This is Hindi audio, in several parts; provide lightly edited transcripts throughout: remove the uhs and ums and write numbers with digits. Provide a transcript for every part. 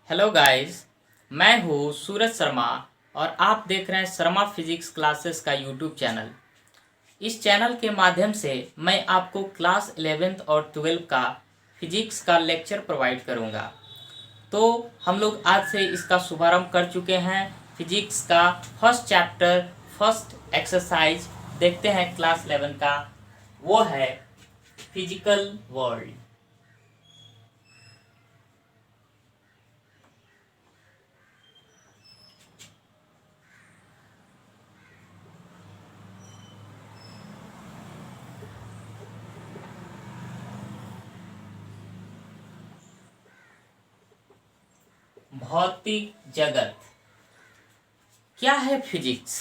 हेलो गाइस, मैं हूँ सूरज शर्मा और आप देख रहे हैं शर्मा फिजिक्स क्लासेस का यूट्यूब चैनल। इस चैनल के माध्यम से मैं आपको क्लास 11th और 12 का फिजिक्स का लेक्चर प्रोवाइड करूँगा। तो हम लोग आज से इसका शुभारंभ कर चुके हैं। फिजिक्स का फर्स्ट चैप्टर फर्स्ट एक्सरसाइज देखते हैं क्लास 11 का, वो है फिजिकल वर्ल्ड। भौतिक जगत क्या है, फिजिक्स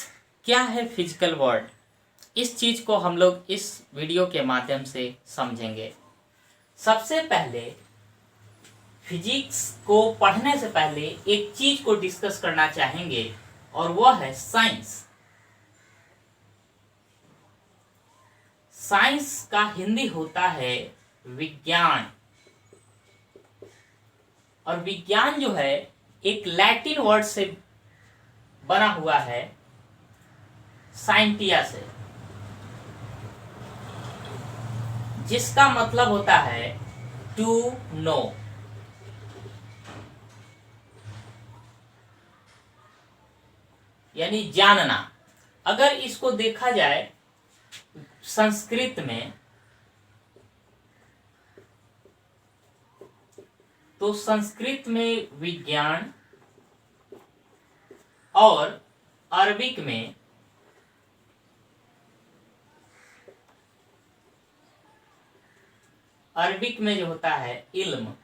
क्या है, फिजिकल वर्ल्ड, इस चीज को हम लोग इस वीडियो के माध्यम से समझेंगे। सबसे पहले फिजिक्स को पढ़ने से पहले एक चीज को डिस्कस करना चाहेंगे और वह है साइंस। साइंस का हिंदी होता है विज्ञान, और विज्ञान जो है एक लैटिन वर्ड से बना हुआ है, साइंटिया से, जिसका मतलब होता है टू नो। यानी जानना। अगर इसको देखा जाए संस्कृत में, तो संस्कृत में विज्ञान और अरबिक में जो होता है इल्म,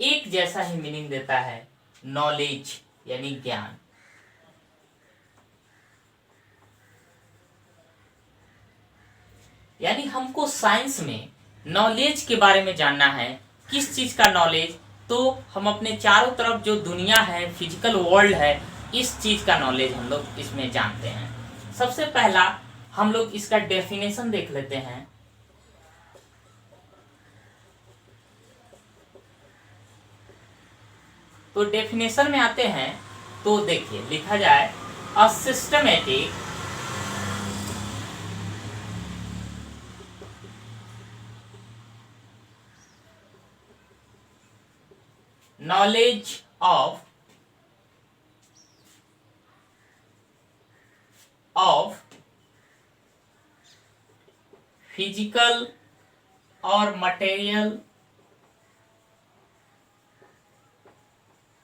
एक जैसा ही मीनिंग देता है, नॉलेज यानी ज्ञान। यानी हमको साइंस में नॉलेज के बारे में जानना है। किस चीज का नॉलेज? तो हम अपने चारों तरफ जो दुनिया है, फिजिकल वर्ल्ड है, इस चीज का नॉलेज हम लोग इसमें जानते हैं। सबसे पहला हम लोग इसका डेफिनेशन देख लेते हैं। तो डेफिनेशन में आते हैं तो देखिए लिखा जाए, a systematic knowledge of physical or material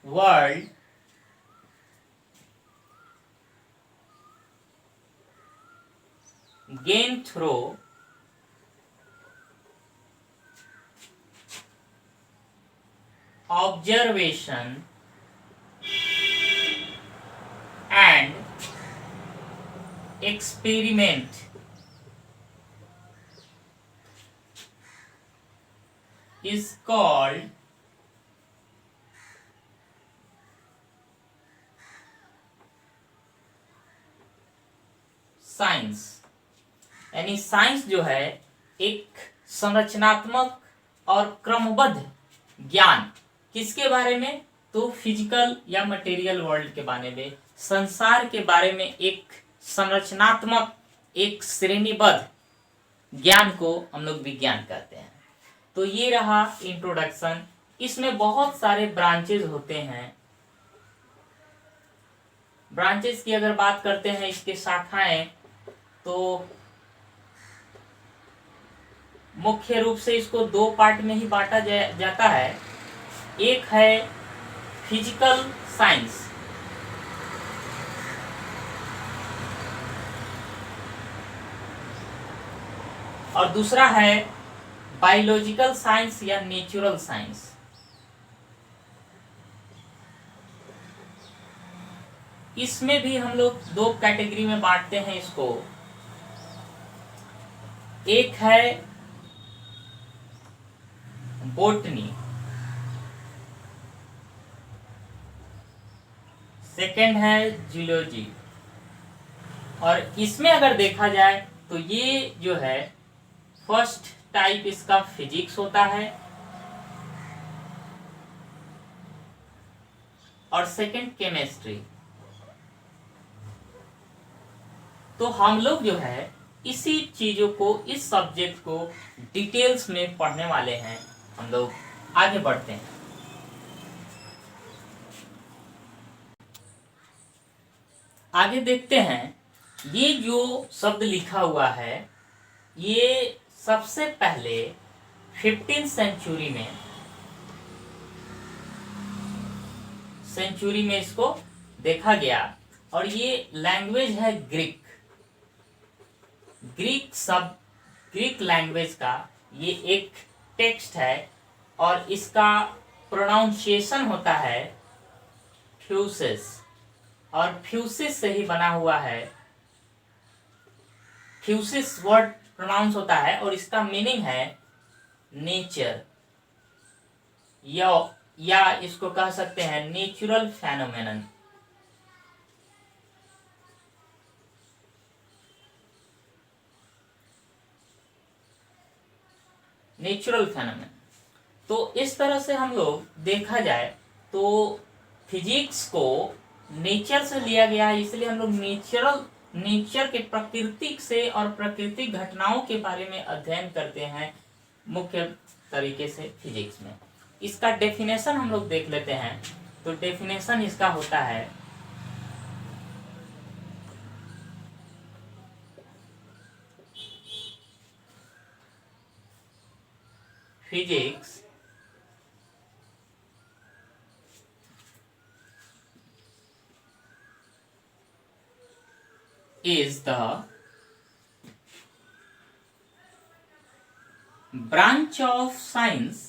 world gained through observation and experiment is called science. यानी साइंस जो है एक संरचनात्मक और क्रमबद्ध ज्ञान, किसके बारे में? तो फिजिकल या मटेरियल वर्ल्ड के बारे में, संसार के बारे में एक संरचनात्मक, एक श्रेणीबद्ध ज्ञान को हम लोग विज्ञान कहते हैं। तो ये रहा इंट्रोडक्शन। इसमें बहुत सारे ब्रांचेज होते हैं। ब्रांचेस की अगर बात करते हैं, इसके शाखाएं, तो मुख्य रूप से इसको दो पार्ट में ही बांटा जाता है। एक है फिजिकल साइंस, और दूसरा है बायोलॉजिकल साइंस या नेचुरल साइंस। इसमें भी हम लोग दो कैटेगरी में बांटते हैं इसको। एक है बोटनी, सेकंड है जूलॉजी। और इसमें अगर देखा जाए तो ये जो है फर्स्ट टाइप इसका फिजिक्स होता है और सेकंड केमिस्ट्री। तो हम लोग जो है इसी चीजों को, इस सब्जेक्ट को डिटेल्स में पढ़ने वाले हैं। हम लोग आगे बढ़ते हैं। आगे देखते हैं, ये जो शब्द लिखा हुआ है ये सबसे पहले 15th सेंचुरी में इसको देखा गया और ये लैंग्वेज है ग्रीक। ग्रीक लैंग्वेज का ये एक टेक्स्ट है और इसका प्रोनाउंसिएशन होता है फ्यूसिस, और फ्यूसिस से ही बना हुआ है। फ्यूसिस वर्ड प्रोनाउंस होता है और इसका मीनिंग है नेचर, या इसको कह सकते हैं नेचुरल फेनोमेनन। Natural phenomenon. तो इस तरह से हम लोग देखा जाए तो फिजिक्स को नेचर से लिया गया है, इसलिए हम लोग नेचर के प्राकृतिक से और प्राकृतिक घटनाओं के बारे में अध्ययन करते हैं मुख्य तरीके से फिजिक्स में। इसका डेफिनेशन हम लोग देख लेते हैं। तो डेफिनेशन इसका होता है physics is the branch of science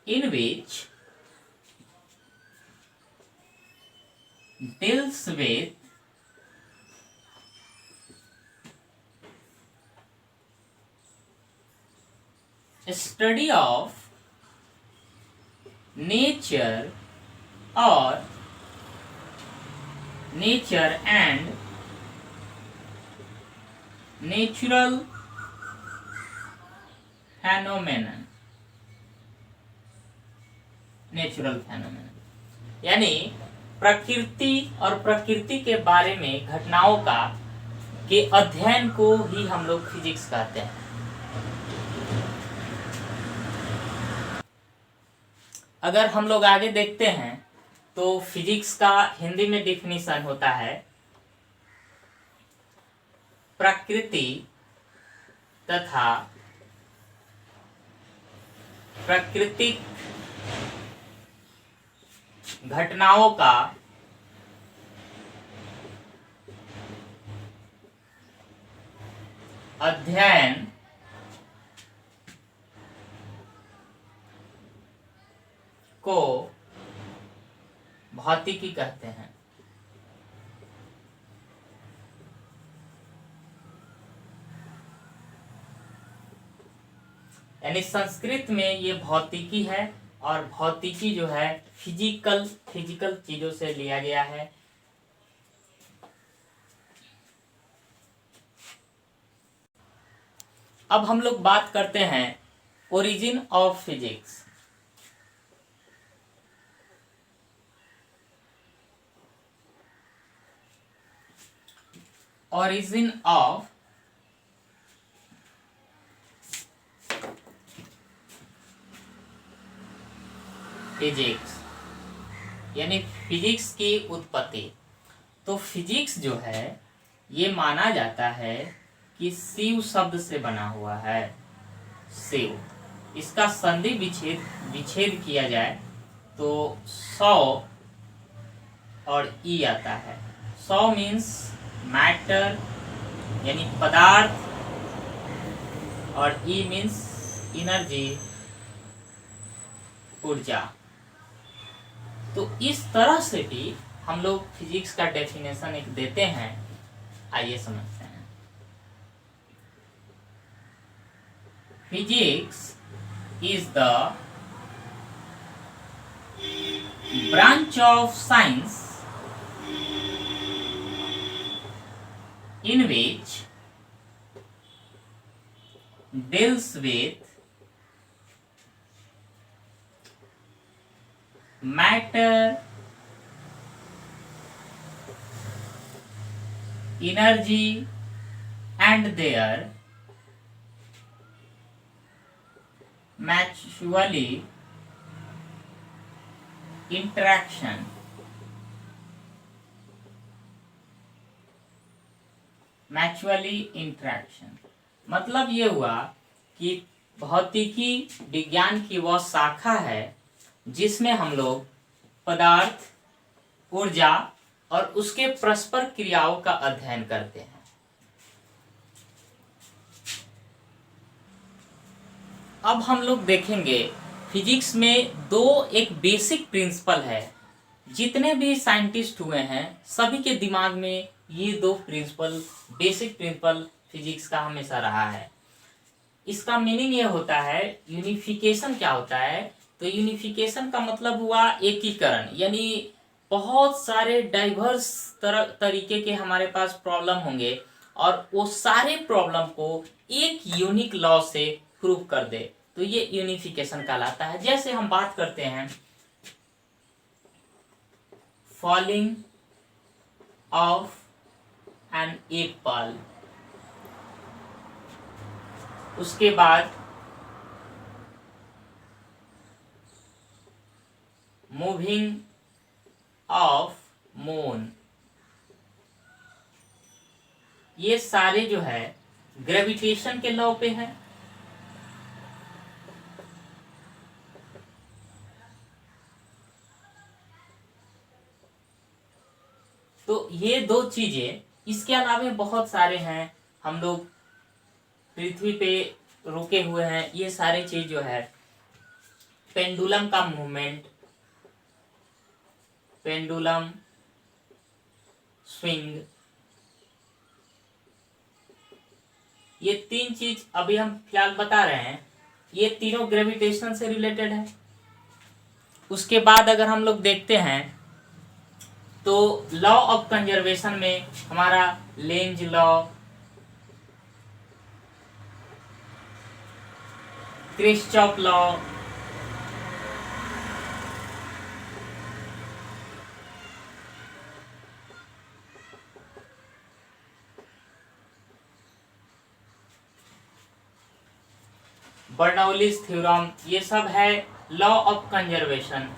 in which deals with study of nature or nature and natural phenomenon। Natural phenomenon यानी प्रकृति और प्रकृति के बारे में घटनाओं का के अध्ययन को ही हम लोग फिजिक्स कहते हैं। अगर हम लोग आगे देखते हैं तो फिजिक्स का हिंदी में डिफिनीशन होता है प्रकृति तथा प्राकृतिक घटनाओं का अध्ययन को भौतिकी कहते हैं। यानी संस्कृत में ये भौतिकी है और भौतिकी जो है फिजिकल चीजों से लिया गया है। अब हम लोग बात करते हैं origin of physics. origin of physics यानी फिजिक्स की उत्पत्ति। तो फिजिक्स जो है ये माना जाता है कि शिव शब्द से बना हुआ है। शिव, इसका संधि विच्छेद किया जाए तो 100 और ई आता है। 100 मीन्स मैटर यानी पदार्थ और ई मीन्स एनर्जी, ऊर्जा। तो इस तरह से भी हम लोग फिजिक्स का डेफिनेशन एक देते हैं। आइए समझते हैं। Physics is the branch of science in which deals with matter, energy and their mutually interaction. Mutually interaction मतलब ये हुआ कि भौतिकी विज्ञान की वह शाखा है जिसमें हम लोग पदार्थ, ऊर्जा और उसके परस्पर क्रियाओं का अध्ययन करते हैं। अब हम लोग देखेंगे फिजिक्स में एक बेसिक प्रिंसिपल है। जितने भी साइंटिस्ट हुए हैं सभी के दिमाग में ये दो प्रिंसिपल, बेसिक प्रिंसिपल फिजिक्स का हमेशा रहा है। इसका मीनिंग ये होता है, यूनिफिकेशन क्या होता है? तो यूनिफिकेशन का मतलब हुआ एकीकरण, यानी बहुत सारे डाइवर्स तरीके के हमारे पास प्रॉब्लम होंगे और वो सारे प्रॉब्लम को एक यूनिक लॉ से प्रूव कर दे, तो ये यूनिफिकेशन कहलाता है। जैसे हम बात करते हैं फॉलिंग ऑफ एन एप्पल, उसके बाद मूविंग ऑफ मून, ये सारे जो है ग्रेविटेशन के लॉ पे हैं। तो ये दो चीजें, इसके अलावा बहुत सारे हैं, हम लोग पृथ्वी पे रुके हुए हैं, ये सारे चीज जो है पेंडुलम का मूवमेंट, पेंडुलम स्विंग, ये तीन चीज अभी हम फिलहाल बता रहे हैं, ये तीनों ग्रेविटेशन से रिलेटेड है। उसके बाद अगर हम लोग देखते हैं तो लॉ ऑफ कंजर्वेशन में हमारा Lenz law, Kirchhoff law, Bernoulli's theorem, ये सब है लॉ ऑफ कंजर्वेशन।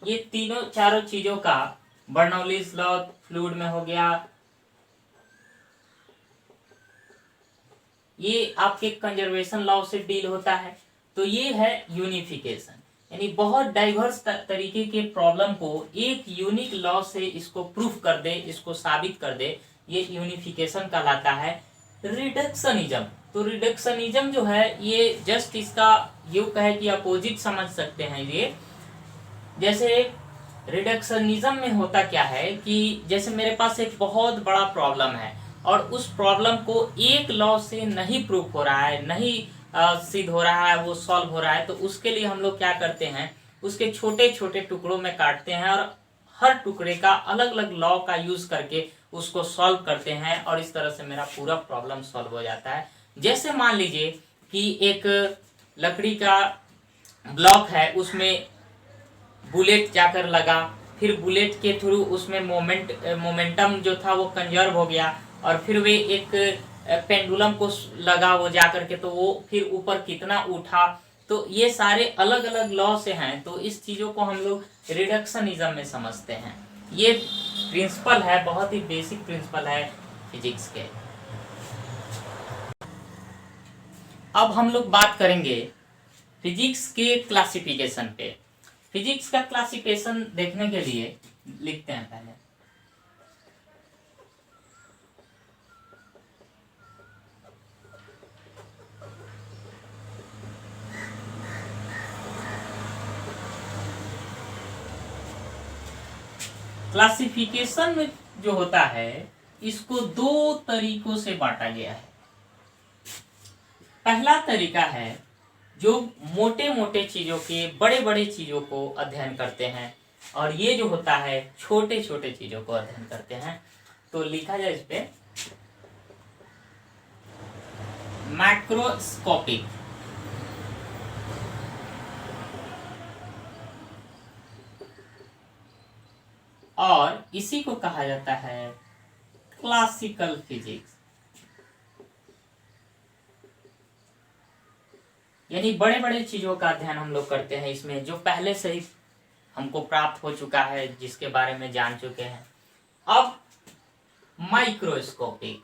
ये तीनों चारों चीजों का बर्नौलीज लॉ फ्लूइड में हो गया, ये आपके कंजर्वेशन लॉ से डील होता है। तो ये है यूनिफिकेशन, यानी बहुत डाइवर्स तरीके के प्रॉब्लम को एक यूनिक लॉ से इसको प्रूफ कर दे, इसको साबित कर दे, ये यूनिफिकेशन कहलाता है। रिडक्शनिज्म, तो रिडक्शनिज्म जो है ये जस्ट इसका यूं कहे कि अपोजिट समझ सकते हैं। ये जैसे रिडक्शनिज्म में होता क्या है कि जैसे मेरे पास एक बहुत बड़ा प्रॉब्लम है और उस प्रॉब्लम को एक लॉ से नहीं प्रूफ हो रहा है, नहीं सिद्ध हो रहा है, वो सॉल्व हो रहा है, तो उसके लिए हम लोग क्या करते हैं, उसके छोटे छोटे टुकड़ों में काटते हैं और हर टुकड़े का अलग अलग लॉ का यूज करके उसको सॉल्व करते हैं और इस तरह से मेरा पूरा प्रॉब्लम सॉल्व हो जाता है। जैसे मान लीजिए कि एक लकड़ी का ब्लॉक है, उसमें बुलेट जाकर लगा, फिर बुलेट के थ्रू उसमें मोमेंटम जो था वो कंजर्व हो गया और फिर वे एक पेंडुलम को लगा वो जाकर के, तो वो फिर ऊपर कितना उठा, तो ये सारे अलग अलग लॉ से हैं। तो इस चीजों को हम लोग रिडक्शनिज्म में समझते हैं। ये प्रिंसिपल है, बहुत ही बेसिक प्रिंसिपल है फिजिक्स के। अब हम लोग बात करेंगे फिजिक्स के क्लासिफिकेशन पे। फिजिक्स का क्लासिफिकेशन देखने के लिए लिखते हैं पहले। क्लासिफिकेशन में जो होता है इसको दो तरीकों से बांटा गया है। पहला तरीका है जो मोटे मोटे चीजों के, बड़े बड़े चीजों को अध्ययन करते हैं, और ये जो होता है छोटे छोटे चीजों को अध्ययन करते हैं। तो लिखा जाए इस पे मैक्रोस्कोपिक। और इसी को कहा जाता है क्लासिकल फिजिक्स। यानी बड़े बड़े चीजों का अध्ययन हम लोग करते हैं इसमें, जो पहले से ही हमको प्राप्त हो चुका है, जिसके बारे में जान चुके हैं। अब माइक्रोस्कोपिक,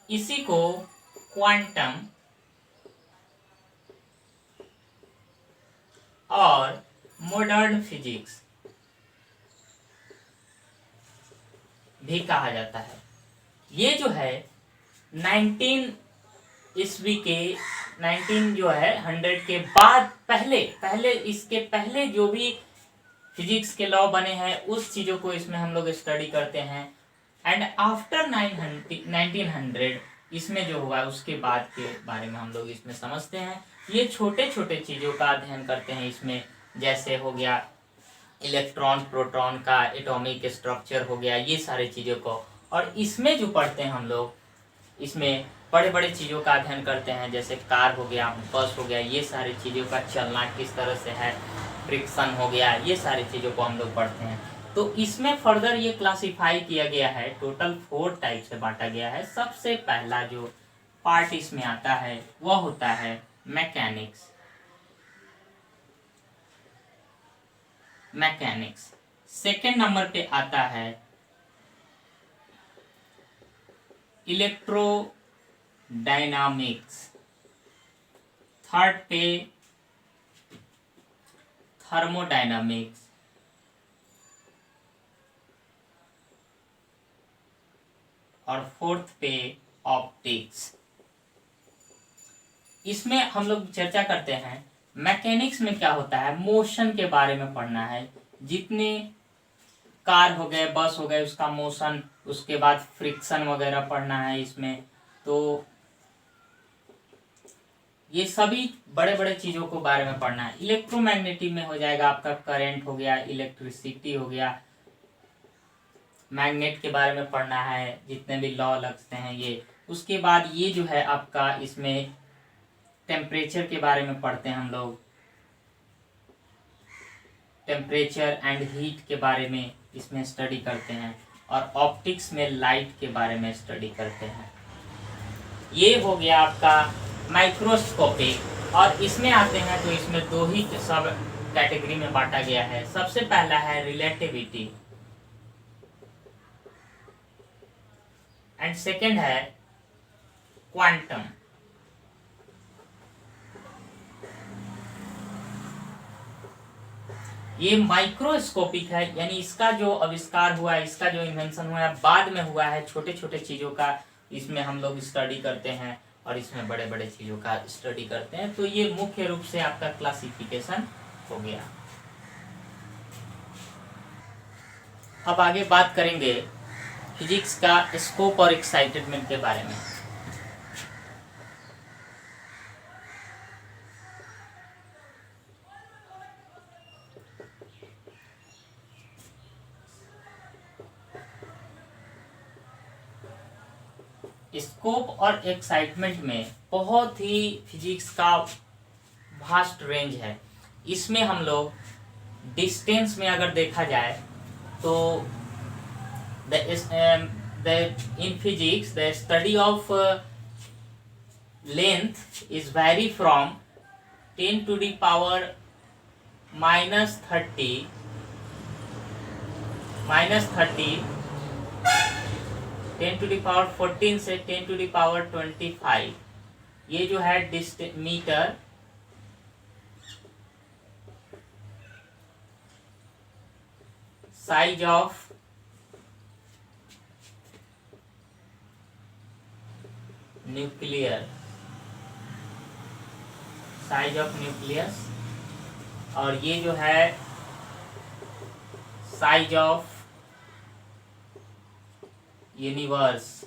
इसी को क्वांटम और मॉडर्न फिजिक्स भी कहा जाता है। ये जो है 19 ईस्वी के 19 जो है 100 के बाद पहले इसके पहले जो भी फिजिक्स के लॉ बने हैं उस चीजों को इसमें हम लोग स्टडी करते हैं। एंड आफ्टर 1900 इसमें जो हुआ उसके बाद के बारे में हम लोग इसमें समझते हैं। ये छोटे छोटे चीजों का अध्ययन करते हैं इसमें, जैसे हो गया इलेक्ट्रॉन प्रोटॉन का एटॉमिक स्ट्रक्चर हो गया, ये सारी चीजों को। और इसमें जो पढ़ते हैं हम लोग, इसमें बड़े बड़े चीज़ों का अध्ययन करते हैं, जैसे कार हो गया, बस हो गया, ये सारी चीज़ों का चलना किस तरह से है, फ्रिक्शन हो गया, ये सारी चीज़ों को हम लोग पढ़ते हैं। तो इसमें फर्दर ये क्लासिफाई किया गया है, टोटल 4 टाइप से बांटा गया है। सबसे पहला जो पार्ट इसमें आता है वह होता है मैकेनिक्स। सेकेंड नंबर पे आता है इलेक्ट्रोडायनामिक्स, थर्ड पे थर्मोडायनामिक्स, और फोर्थ पे ऑप्टिक्स। इसमें हम लोग चर्चा करते हैं मैकेनिक्स में क्या होता है, मोशन के बारे में पढ़ना है। जितने कार हो गए, बस हो गए, उसका मोशन, उसके बाद फ्रिक्शन वगैरह पढ़ना है इसमें। तो ये सभी बड़े बड़े चीज़ों को बारे में पढ़ना है। इलेक्ट्रोमैग्नेटिक में हो जाएगा आपका करंट हो गया, इलेक्ट्रिसिटी हो गया, मैग्नेट के बारे में पढ़ना है, जितने भी लॉ लगते हैं ये। उसके बाद ये जो है आपका इसमें टेम्परेचर के बारे में पढ़ते हैं हम लोग, टेम्परेचर एंड हीट के बारे में इसमें स्टडी करते हैं। और ऑप्टिक्स में लाइट के बारे में स्टडी करते हैं। ये हो गया आपका माइक्रोस्कोपिक। और इसमें आते हैं तो इसमें 2 ही सब कैटेगरी में बांटा गया है। सबसे पहला है रिलेटिविटी एंड सेकेंड है क्वांटम। ये माइक्रोस्कोपिक है, यानी इसका जो आविष्कार हुआ है, इसका जो इन्वेंशन हुआ है बाद में हुआ है। छोटे छोटे चीज़ों का इसमें हम लोग स्टडी करते हैं और इसमें बड़े बड़े चीज़ों का स्टडी करते हैं। तो ये मुख्य रूप से आपका क्लासिफिकेशन हो गया। अब आगे बात करेंगे फिजिक्स का स्कोप और एक्साइटमेंट के बारे में। स्कोप और एक्साइटमेंट में बहुत ही फिजिक्स का वास्ट रेंज है। इसमें हम लोग डिस्टेंस में अगर देखा जाए तो in physics the study of length is vary from 10 to the power minus 30 10 to the power 14 से 10 to the power 25। ये जो है metre size of nuclear, size of nucleus, और ये जो है साइज ऑफ यूनिवर्स।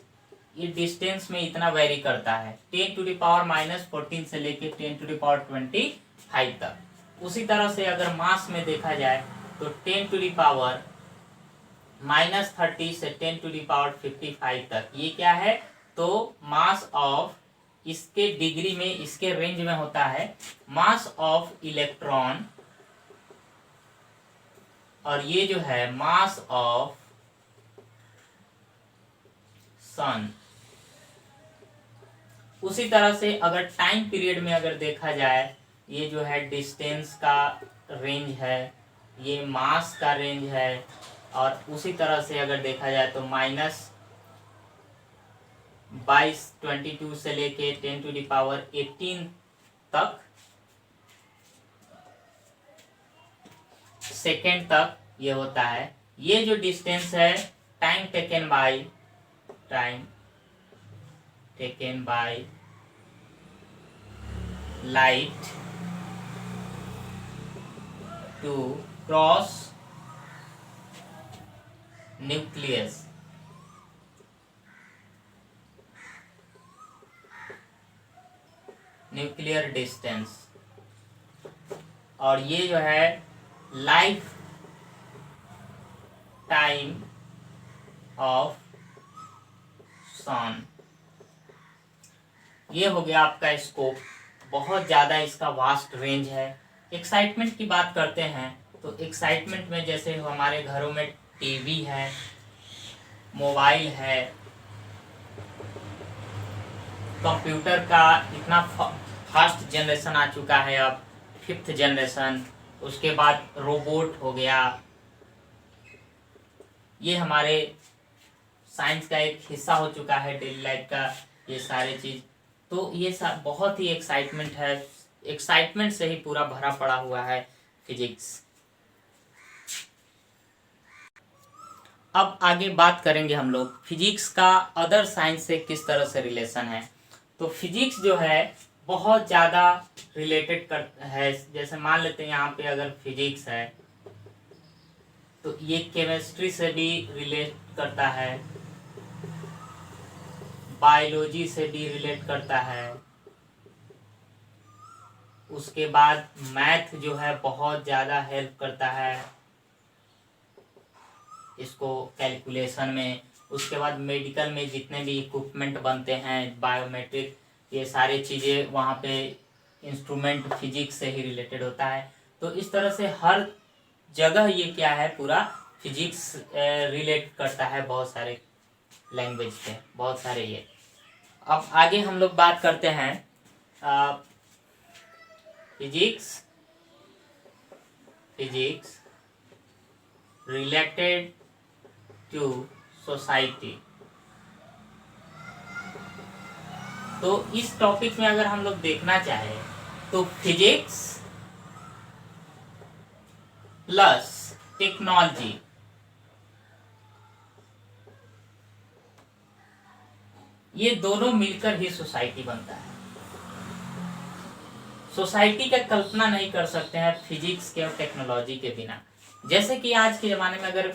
ये डिस्टेंस में इतना वेरी करता है 10 टू द पावर माइनस 14 से लेके 10 टू द पावर 25 तक। उसी तरह से अगर मास में देखा जाए तो 10⁻⁻30 से 10⁻55 तक ये क्या है, तो मास ऑफ, इसके डिग्री में, इसके रेंज में होता है मास ऑफ इलेक्ट्रॉन, और ये जो है मास ऑफ सन। उसी तरह से अगर टाइम पीरियड में अगर देखा जाए, ये जो है डिस्टेंस का रेंज है, ये मास का रेंज है, और उसी तरह से अगर देखा जाए तो -22 से लेके 10⁻18 तक सेकेंड तक ये होता है। ये जो डिस्टेंस है time taken by light to cross nucleus, nuclear distance, और ये जो है लाइफ टाइम ऑफ सन। ये हो गया आपका स्कोप। बहुत ज़्यादा इसका वास्ट रेंज है। एक्साइटमेंट की बात करते हैं तो एक्साइटमेंट में जैसे हमारे घरों में टीवी है, मोबाइल है, कंप्यूटर का इतना फास्ट जनरेशन आ चुका है, अब 5th जनरेशन, उसके बाद रोबोट हो गया, ये हमारे साइंस का एक हिस्सा हो चुका है, डेली लाइफ का ये सारे चीज़। तो ये सब बहुत ही एक्साइटमेंट है, एक्साइटमेंट से ही पूरा भरा पड़ा हुआ है फिजिक्स। अब आगे बात करेंगे हम लोग फिजिक्स का अदर साइंस से किस तरह से रिलेशन है। तो फिजिक्स जो है बहुत ज़्यादा रिलेटेड कर है। जैसे मान लेते हैं यहाँ पे अगर फिजिक्स है तो ये केमिस्ट्री से भी रिलेट करता है, बायोलॉजी से भी रिलेट करता है, उसके बाद मैथ जो है बहुत ज़्यादा हेल्प करता है इसको कैलकुलेशन में। उसके बाद मेडिकल में जितने भी इक्विपमेंट बनते हैं, बायोमेट्रिक, ये सारी चीज़ें वहाँ पे इंस्ट्रूमेंट फिजिक्स से ही रिलेटेड होता है। तो इस तरह से हर जगह ये क्या है, पूरा फिजिक्स रिलेट करता है बहुत सारे लैंग्वेज पे, बहुत सारे ये। अब आगे हम लोग बात करते हैं फिजिक्स रिलेटेड टू सोसाइटी। तो इस टॉपिक में अगर हम लोग देखना चाहें तो फिजिक्स प्लस टेक्नोलॉजी, ये दोनों मिलकर ही सोसाइटी बनता है। सोसाइटी का कल्पना नहीं कर सकते हैं फिजिक्स के और टेक्नोलॉजी के बिना। जैसे कि आज के ज़माने में अगर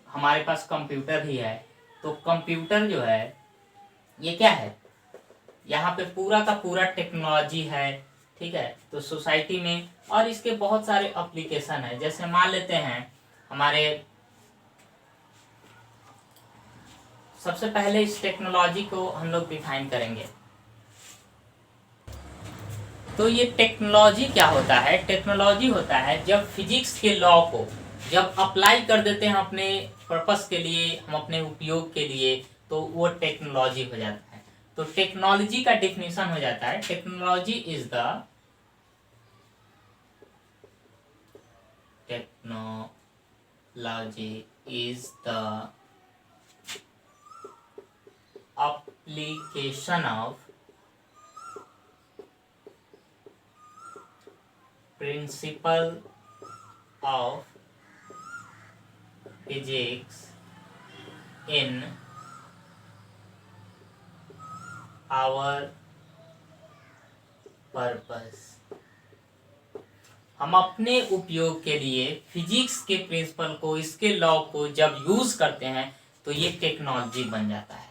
हमारे पास कंप्यूटर ही है तो कंप्यूटर जो है ये क्या है, यहाँ पे पूरा का पूरा टेक्नोलॉजी है, ठीक है। तो सोसाइटी में और इसके बहुत सारे एप्लीकेशन है। जैसे मान लेते हैं हमारे, सबसे पहले इस टेक्नोलॉजी को हम लोग डिफाइन करेंगे। तो ये टेक्नोलॉजी क्या होता है, टेक्नोलॉजी होता है जब फिजिक्स के लॉ को जब अप्लाई कर देते हैं अपने पर्पस के लिए, हम अपने उपयोग के लिए, तो वो टेक्नोलॉजी हो जाता है। तो टेक्नोलॉजी का डिफिनीशन हो जाता है, technology is the application of principle of physics in our purpose। हम अपने उपयोग के लिए फिजिक्स के प्रिंसिपल को, इसके लॉ को जब यूज करते हैं तो ये टेक्नोलॉजी बन जाता है।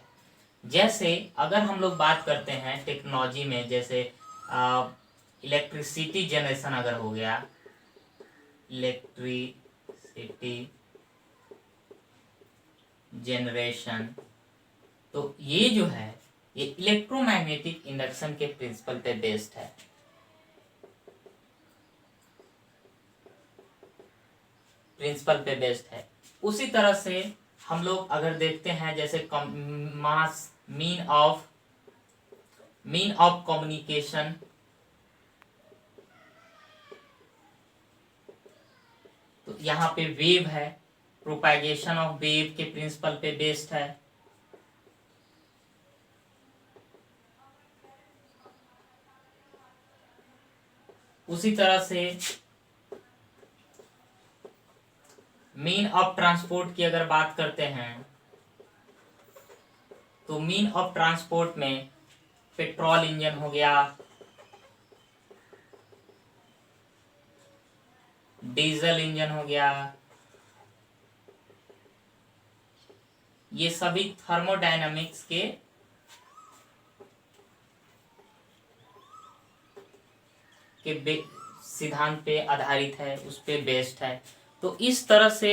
जैसे अगर हम लोग बात करते हैं टेक्नोलॉजी में, जैसे इलेक्ट्रिसिटी जनरेशन अगर हो गया, इलेक्ट्रिसिटी जनरेशन। तो ये जो है ये इलेक्ट्रोमैग्नेटिक इंडक्शन के प्रिंसिपल पे बेस्ड है। उसी तरह से हम लोग अगर देखते हैं जैसे मास मीन ऑफ कम्युनिकेशन, तो यहाँ पे वेव है, प्रोपैगेशन ऑफ वेव के प्रिंसिपल पे बेस्ड है। उसी तरह से मीन ऑफ ट्रांसपोर्ट की अगर बात करते हैं तो मीन ऑफ ट्रांसपोर्ट में पेट्रोल इंजन हो गया, डीजल इंजन हो गया, ये सभी थर्मोडायनामिक्स के सिद्धांत पे आधारित है, उस पे बेस्ड है। तो इस तरह से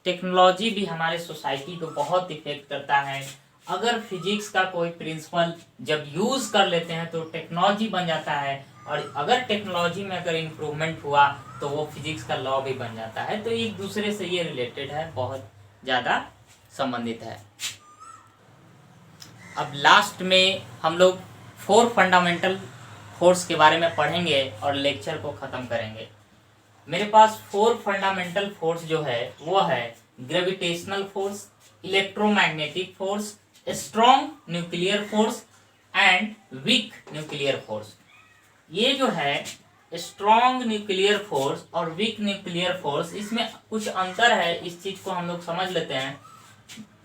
टेक्नोलॉजी भी हमारे सोसाइटी को बहुत इफेक्ट करता है। अगर फिजिक्स का कोई प्रिंसिपल जब यूज कर लेते हैं तो टेक्नोलॉजी बन जाता है, और अगर टेक्नोलॉजी में अगर इम्प्रूवमेंट हुआ तो वो फिजिक्स का लॉ भी बन जाता है। तो एक दूसरे से ये रिलेटेड है, बहुत ज़्यादा संबंधित है। अब लास्ट में हम लोग 4 फंडामेंटल फोर्स के बारे में पढ़ेंगे और लेक्चर को ख़त्म करेंगे। मेरे पास 4 फंडामेंटल फोर्स जो है वो है gravitational force, electromagnetic force, strong nuclear force and weak nuclear force. ये जो है स्ट्रॉन्ग न्यूक्लियर फोर्स और वीक न्यूक्लियर फोर्स, इसमें कुछ अंतर है, इस चीज को हम लोग समझ लेते हैं।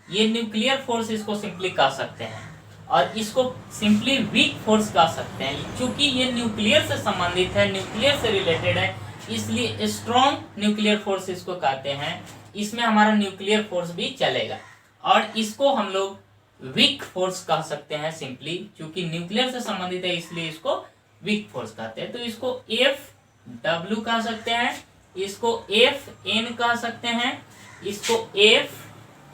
ये न्यूक्लियर फोर्स इसको सिंपली कह सकते हैं और इसको सिंपली वीक फोर्स कह सकते हैं। क्योंकि ये न्यूक्लियर से संबंधित है, न्यूक्लियर से रिलेटेड है, इसलिए स्ट्रॉन्ग न्यूक्लियर फोर्स इसको कहते हैं। इसमें हमारा न्यूक्लियर फोर्स भी चलेगा, और इसको हम लोग वीक फोर्स कह सकते हैं सिंपली, क्योंकि न्यूक्लियर से संबंधित है इसलिए इसको वीक फोर्स कहते हैं। तो इसको एफ डब्ल्यू कह सकते हैं, इसको एफ एन कह सकते हैं, इसको एफ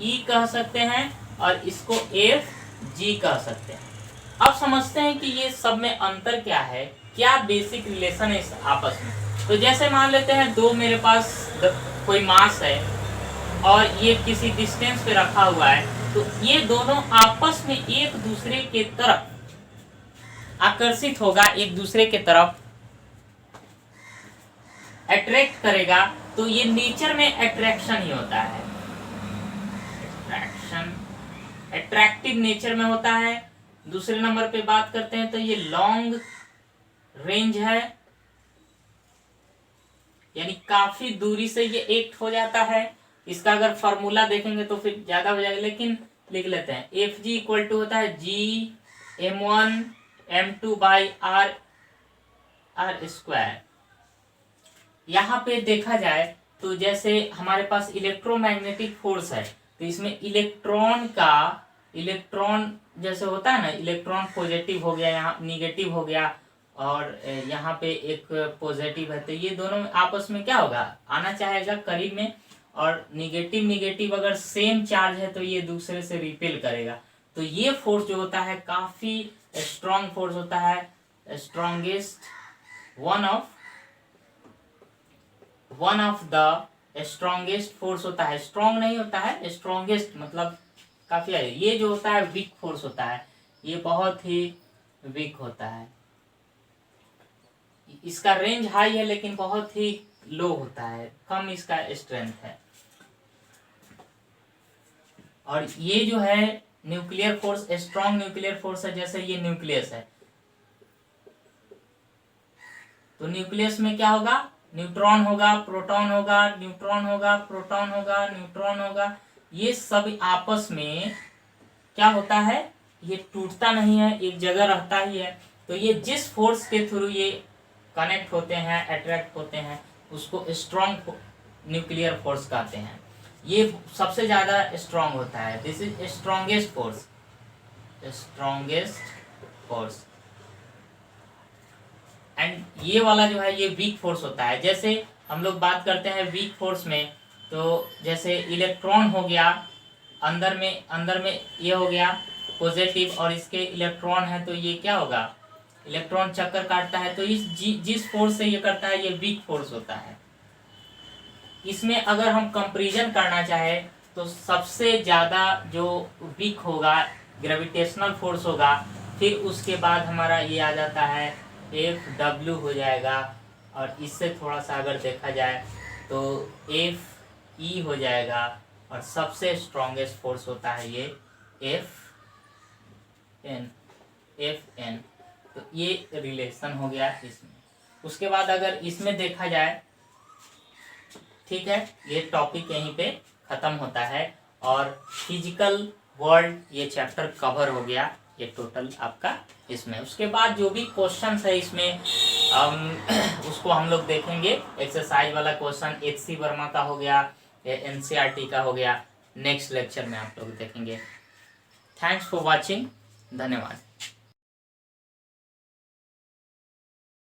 ई कह सकते हैं, और इसको एफ जी कह सकते हैं। अब समझते हैं कि ये सब में अंतर क्या है, क्या बेसिक रिलेशन है इस आपस में। तो जैसे मान लेते हैं दो मेरे पास कोई मास है और ये किसी डिस्टेंस पे रखा हुआ है, तो ये दोनों आपस में एक दूसरे के तरफ आकर्षित होगा, एक दूसरे के तरफ अट्रैक्ट करेगा। तो ये नेचर में अट्रैक्शन ही होता है, अट्रैक्शन अट्रैक्टिव नेचर में होता है। दूसरे नंबर पे बात करते हैं तो ये लॉन्ग रेंज है, यानी काफी दूरी से ये एक्ट हो जाता है। इसका अगर फॉर्मूला देखेंगे तो फिर ज्यादा हो जाएगा, लेकिन लिख लेते हैं। एफ जी इक्वल टू होता है जी m1 m2 by are square. यहाँ पे देखा जाए तो जैसे हमारे पास इलेक्ट्रोमैग्नेटिक फोर्स है, तो इसमें इलेक्ट्रॉन जैसे होता है ना, इलेक्ट्रॉन पॉजिटिव हो गया, यहाँ निगेटिव हो गया, और यहाँ पे एक पॉजिटिव है, तो ये दोनों आपस में क्या होगा, आना चाहेगा करीब में, और निगेटिव अगर सेम चार्ज है तो ये दूसरे से रिपेल करेगा। तो ये फोर्स जो होता है काफी स्ट्रॉन्ग फोर्स होता है, strongest one of the strongest force होता है। स्ट्रॉन्ग नहीं होता है, स्ट्रॉन्गेस्ट मतलब काफी है। ये जो होता है वीक फोर्स होता है, ये बहुत ही वीक होता है। इसका रेंज हाई है लेकिन बहुत ही लो होता है, कम इसका स्ट्रेंथ है। और ये जो है nuclear force, strong nuclear force है, जैसे ये न्यूक्लियस है, तो न्यूक्लियस में क्या होगा, न्यूट्रॉन होगा, प्रोटॉन होगा, न्यूट्रॉन होगा, प्रोटॉन होगा, न्यूट्रॉन होगा। ये सब आपस में क्या होता है, ये टूटता नहीं है, एक जगह रहता ही है। तो ये जिस फोर्स के थ्रू ये कनेक्ट होते हैं, अट्रैक्ट होते हैं, उसको स्ट्रॉन्ग न्यूक्लियर फोर्स कहते हैं। ये सबसे ज्यादा स्ट्रॉन्ग होता है, this is strongest force. And ये वाला जो है ये वीक फोर्स होता है। जैसे हम लोग बात करते हैं वीक फोर्स में, तो जैसे इलेक्ट्रॉन हो गया, अंदर में ये हो गया पॉजिटिव और इसके इलेक्ट्रॉन है, तो ये क्या होगा, इलेक्ट्रॉन चक्कर काटता है, तो जिस फोर्स से ये करता है ये वीक फोर्स होता है। इसमें अगर हम कंपैरिजन करना चाहे तो सबसे ज़्यादा जो वीक होगा ग्रेविटेशनल फोर्स होगा, फिर उसके बाद हमारा ये आ जाता है Fw हो जाएगा, और इससे थोड़ा सा अगर देखा जाए तो Fe हो जाएगा, और सबसे स्ट्रॉन्गेस्ट फोर्स होता है ये Fn। तो ये रिलेशन हो गया इसमें। उसके बाद अगर इसमें देखा जाए, ठीक है, ये टॉपिक यहीं पे खत्म होता है और फिजिकल वर्ल्ड ये चैप्टर कवर हो गया, ये टोटल आपका इसमें। उसके बाद जो भी क्वेश्चंस है इसमें उसको हम लोग देखेंगे। एक्सरसाइज वाला क्वेश्चन HC वर्मा का हो गया, NCERT का हो गया, नेक्स्ट लेक्चर में आप लोग देखेंगे। थैंक्स फॉर वॉचिंग, धन्यवाद।